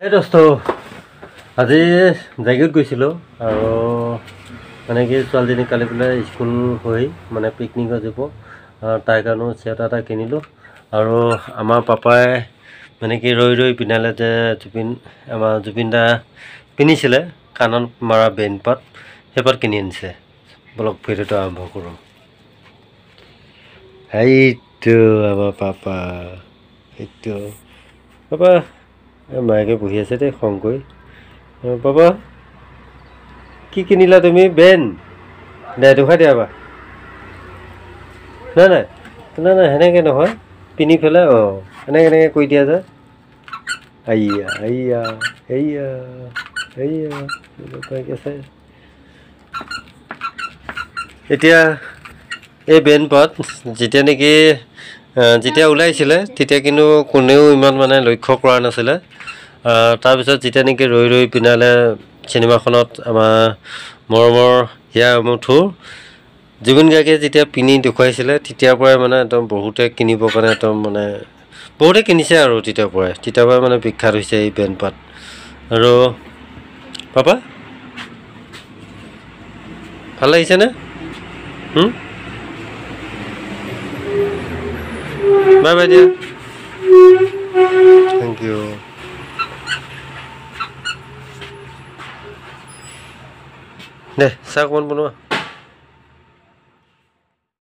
এই দোস্ত আজি জাগিত গৈছিলোঁ আৰু মানে কি ছোৱালীজনী কালি পেলাই স্কুল হৈ মানে পিকনিকত যাব তাইৰ কাৰণেও চুৱেটাৰ এটা কিনিলোঁ আৰু আমাৰ পাপাই মানে কি ৰৈ পিন্ধালে যে আমাৰ জুবিন দা পিন্ধিছিলে কাণত মৰা বেণ্ডপাত সেইপাত কিনি আনিছে। বলক ভিডিঅ'টো আৰম্ভ কৰোঁ। সেইটো আমাৰ পাপা, সেইটো পাপা মায়েকে বহি আছে দেই খং কৰি। পাপা কি কিনিলা তুমি? বেন দে দেখুৱাই দিয়া বা। নাই নাই নাই নাই সেনেকৈ নহয়, পিন্ধি পেলাই এনেকৈ কৰি দিয়া যে। আইয়া আইয়া এইয়া এইয়া আছে। এতিয়া এই বেণ্ডপাত যেতিয়া ওলাইছিলে তেতিয়া কিন্তু কোনেও ইমান মানে লক্ষ্য কৰা নাছিলে। তাৰপিছত যেতিয়া নেকি ৰৈ পিন্ধালে চিনেমাখনত আমাৰ মৰমৰ হিয়া আমঠু জুবিন গাৰ্গে যেতিয়া পিন্ধি দেখুৱাইছিলে তেতিয়াৰ পৰাই মানে একদম বহুতে কিনিবৰ কাৰণে একদম মানে বহুতে কিনিছে আৰু তেতিয়াৰ পৰাই মানে বিখ্যাত হৈছে এই বেণ্ডপাত। আৰু পাপা ভাল লাগিছেনে? বাই বাই দিয়া। Thank U. দে চাহ অকণমান বনোৱা।